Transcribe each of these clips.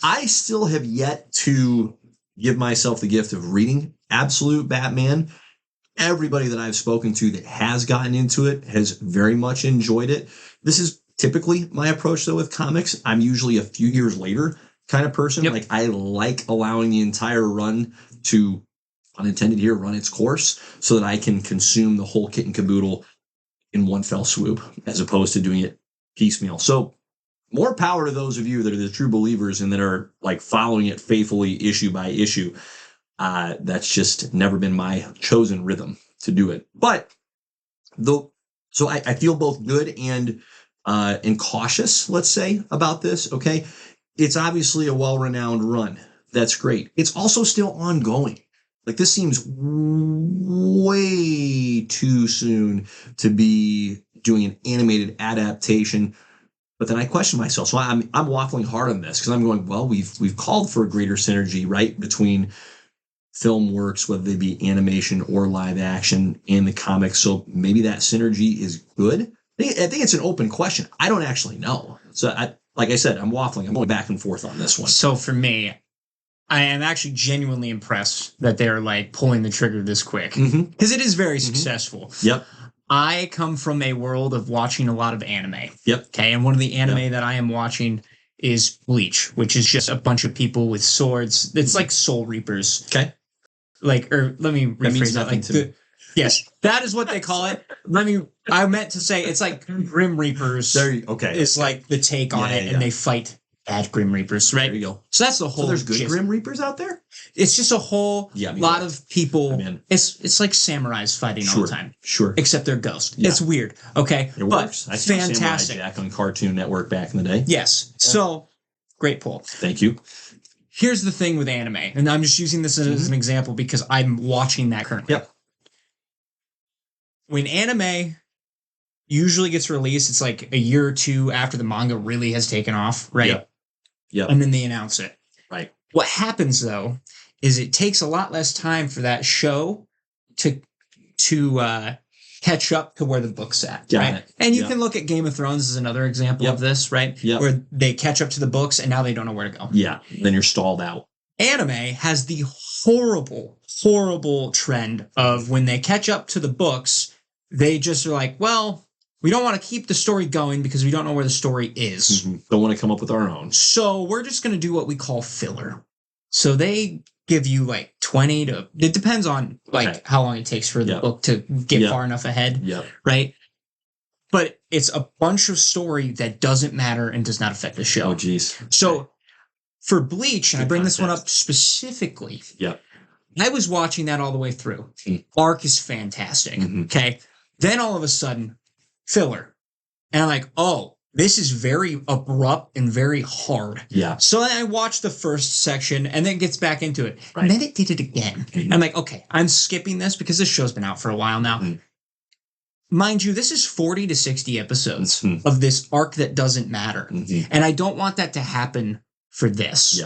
I still have yet to give myself the gift of reading Absolute Batman. Everybody that I've spoken to that has gotten into it has very much enjoyed it. This is typically my approach, though, with comics. I'm usually a few years later kind of person. Yep. Like, I like allowing the entire run to, unintended here, run its course so that I can consume the whole kit and caboodle in one fell swoop, as opposed to doing it piecemeal. So more power to those of you that are the true believers and that are like following it faithfully issue by issue. That's just never been my chosen rhythm to do it. But though, so I feel both good and cautious, let's say, about this. Okay. It's obviously a well-renowned run. That's great. It's also still ongoing. Like, this seems way too soon to be doing an animated adaptation. But then I question myself. So I'm waffling hard on this because I'm going, well, we've called for a greater synergy, right, between film works, whether they be animation or live action, and the comics. So maybe that synergy is good. I think it's an open question. I don't actually know. So like I said, I'm waffling. I'm going back and forth on this one. So for me, I am actually genuinely impressed that they're like pulling the trigger this quick because it is very successful. Yep. I come from a world of watching a lot of anime. Yep. Okay. And one of the anime that I am watching is Bleach, which is just a bunch of people with swords. It's like Soul Reapers. Okay. Like, or let me rephrase that. Like, yes, that is what they call it. I meant to say it's like Grim Reapers. Okay. Is like the take on it, and they fight bad Grim Reapers, right? There you go. So that's the whole. So there's good Grim Reapers out there? It's just a whole lot of people. It's like samurais fighting all the time. Sure. Except they're ghosts. Yeah. It's weird. Okay. It works. I saw Samurai Jack on Cartoon Network back in the day. Yes. So, great pull. Thank you. Here's the thing with anime, and I'm just using this as an example because I'm watching that currently. Yep. When anime usually gets released, it's like a year or two after the manga really has taken off, right? Yep. And then they announce it. Right. What happens, though, is it takes a lot less time for that show to catch up to where the book's at, right? And you can look at Game of Thrones as another example of this, right? Where they catch up to the books and now they don't know where to go. Yeah, then you're stalled out. Anime has the horrible, horrible trend of when they catch up to the books, they just are like, well, we don't want to keep the story going because we don't know where the story is. Don't want to come up with our own. So we're just going to do what we call filler. So they give you like 20 to, it depends on like how long it takes for the book to get far enough ahead, right? But it's a bunch of story that doesn't matter and does not affect the show. Oh, geez. So for Bleach, and I bring this one up specifically, I was watching that all the way through. Arc is fantastic, okay? Then all of a sudden, filler. And I'm like, oh, this is very abrupt and very hard. Yeah. So then I watched the first section and then it gets back into it. Right. And then it did it again. I'm like, okay, I'm skipping this because this show's been out for a while now. Mind you, this is 40 to 60 episodes of this arc that doesn't matter. And I don't want that to happen for this.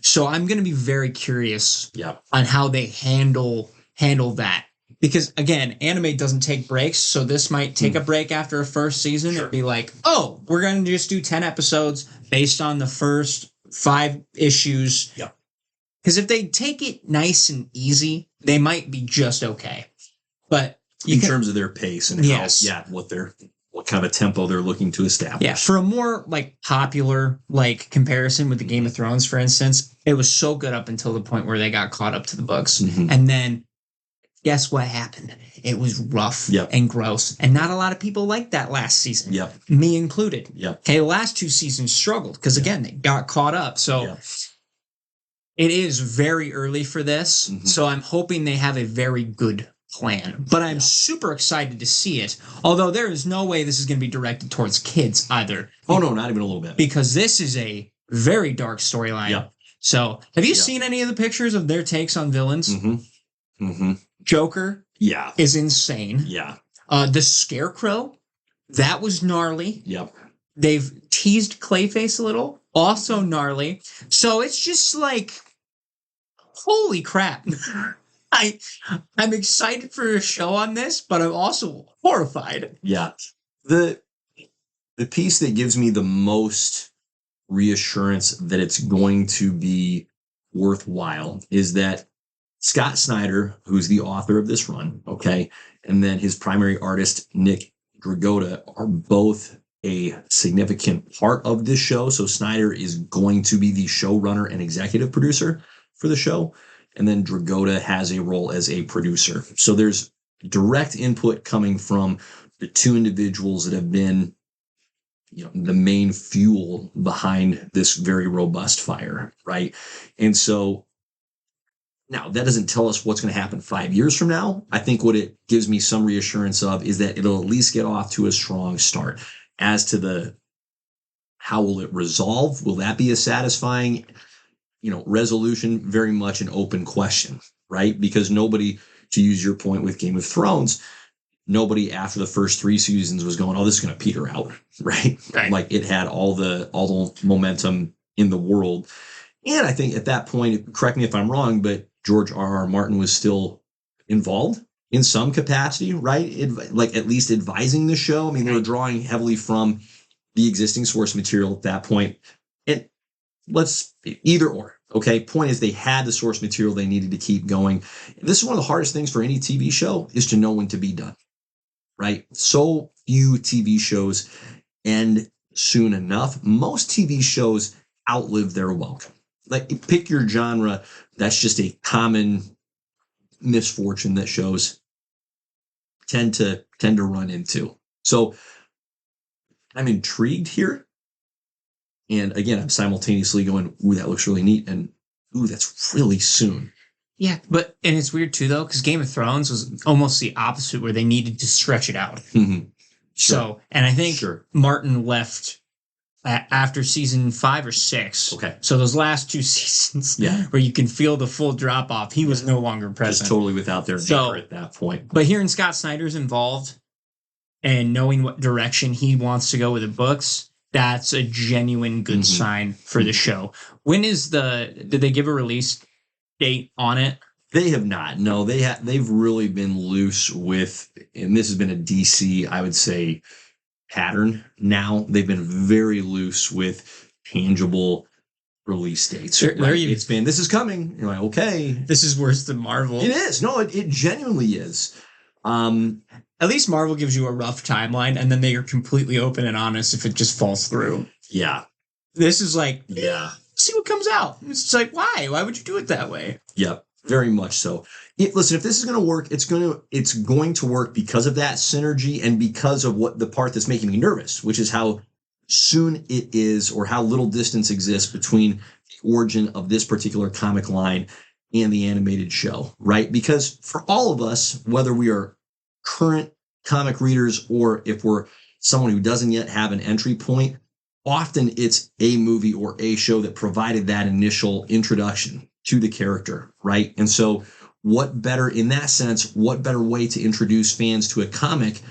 So I'm going to be very curious on how they handle that. Because, again, anime doesn't take breaks, so this might take a break after a first season and be like, oh, we're going to just do 10 episodes based on the first 5 issues. Because if they take it nice and easy, they might be just okay. But in terms of their pace and how, what kind of a tempo they're looking to establish. Yeah, for a more like popular like comparison with the Game of Thrones, for instance, it was so good up until the point where they got caught up to the books. And then guess what happened? It was rough and gross. And not a lot of people liked that last season. Me included. Okay, the last 2 seasons struggled because, again, they got caught up. So it is very early for this. So I'm hoping they have a very good plan. But I'm super excited to see it. Although there is no way this is going to be directed towards kids either. Oh, no, not even a little bit. Because this is a very dark storyline. So have you seen any of the pictures of their takes on villains? Joker is insane. The Scarecrow, that was gnarly. They've teased Clayface a little, also gnarly. So it's just like, holy crap. I'm excited for a show on this, but I'm also horrified. The piece that gives me the most reassurance that it's going to be worthwhile is that Scott Snyder, who's the author of this run, okay, and then his primary artist, Nick Dragotta, are both a significant part of this show. So Snyder is going to be the showrunner and executive producer for the show. And then Dragotta has a role as a producer. So there's direct input coming from the two individuals that have been, the main fuel behind this very robust fire, right? And so now that doesn't tell us what's going to happen 5 years from now. I think what it gives me some reassurance of is that it'll at least get off to a strong start. As to how will it resolve? Will that be a satisfying, resolution? Very much an open question, right? Because nobody, to use your point with Game of Thrones, nobody after the first 3 seasons was going, oh, this is going to peter out, right? Like it had all the momentum in the world. And I think at that point, correct me if I'm wrong, but George R.R. Martin was still involved in some capacity, right? Like at least advising the show. I mean, they were drawing heavily from the existing source material at that point. And let's either or, okay? Point is they had the source material they needed to keep going. This is one of the hardest things for any TV show is to know when to be done, right? So few TV shows end soon enough. Most TV shows outlive their welcome. Like pick your genre. That's just a common misfortune that shows tend to run into. So I'm intrigued here. And again, I'm simultaneously going, ooh, that looks really neat. And ooh, that's really soon. Yeah. And it's weird too, though, because Game of Thrones was almost the opposite where they needed to stretch it out. Mm-hmm. Sure. So, and I think Martin left after season 5 or 6. Okay. So those last 2 seasons where you can feel the full drop off, he was no longer present. Just totally without their anchor at that point. But hearing Scott Snyder's involved and knowing what direction he wants to go with the books, that's a genuine good sign for the show. When is did they give a release date on it? They have not. No, they've really been loose with, and this has been a DC, I would say, pattern now. They've been very loose with tangible release dates. It's been, this is coming. You're like, okay. This is worse than Marvel. It is. No, it genuinely is. At least Marvel gives you a rough timeline, and then they are completely open and honest if it just falls through. Yeah. This is like, see what comes out. It's like, why? Why would you do it that way? Yep. Very much so. Listen, if this is going to work, it's going to work because of that synergy and because of what the part that's making me nervous, which is how soon it is or how little distance exists between the origin of this particular comic line and the animated show, right? Because for all of us, whether we are current comic readers or if we're someone who doesn't yet have an entry point, often it's a movie or a show that provided that initial introduction to the character, right? And so what better, in that sense, what better way to introduce fans to a comic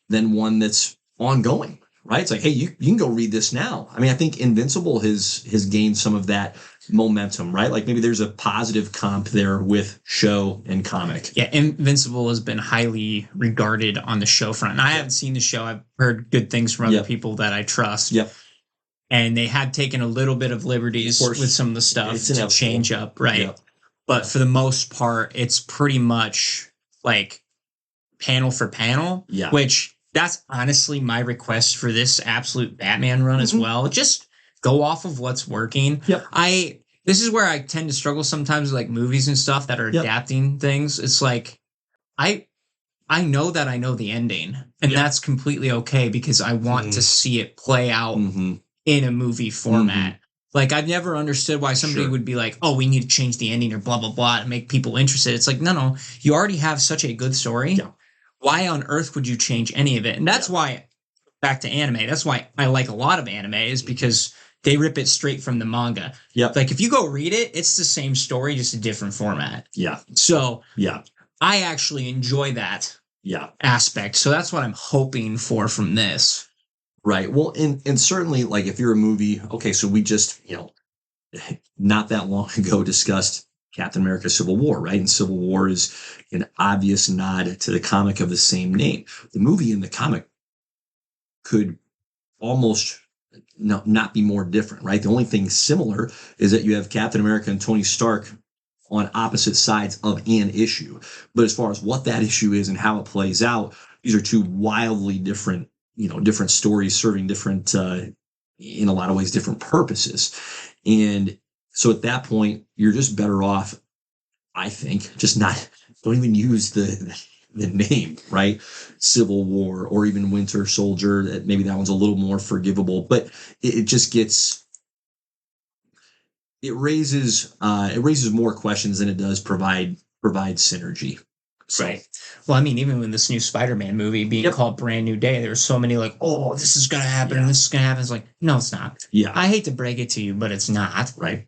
than one that's ongoing, right? It's like, hey, you can go read this now. I mean, I think Invincible has gained some of that momentum, right? Like maybe there's a positive comp there with show and comic. Yeah, Invincible has been highly regarded on the show front. And I haven't seen the show. I've heard good things from other people that I trust. Yep. And they had taken a little bit of liberties with some of the stuff to change up, right? Yep. But for the most part, it's pretty much like panel for panel, which that's honestly my request for this absolute Batman run as well. Just go off of what's working. Yep. This is where I tend to struggle sometimes with like movies and stuff that are adapting things. It's like, I know that I know the ending, and that's completely okay because I want to see it play out in a movie format. Like, I've never understood why somebody would be like, oh, we need to change the ending or blah, blah, blah to make people interested. It's like, no, you already have such a good story. Yeah. Why on earth would you change any of it? And that's why, back to anime, that's why I like a lot of anime is because they rip it straight from the manga. Yeah. Like, if you go read it, it's the same story, just a different format. Yeah. So, I actually enjoy that aspect. So that's what I'm hoping for from this. Right. Well, and certainly, like, if you're a movie, okay, so we just, not that long ago discussed Captain America Civil War, right? And Civil War is an obvious nod to the comic of the same name. The movie and the comic could almost not be more different, right? The only thing similar is that you have Captain America and Tony Stark on opposite sides of an issue. But as far as what that issue is and how it plays out, these are two wildly different, different stories serving different, in a lot of ways, different purposes. And so at that point, you're just better off, I think, just don't even use the name, right? Civil War or even Winter Soldier. That maybe that one's a little more forgivable, but it just gets, it raises more questions than it does provide synergy. So, right. Well, I mean, even with this new Spider-Man movie being called Brand New Day, there's so many like, oh, this is gonna happen and this is gonna happen. It's like, no, it's not. Yeah. I hate to break it to you, but it's not. Right.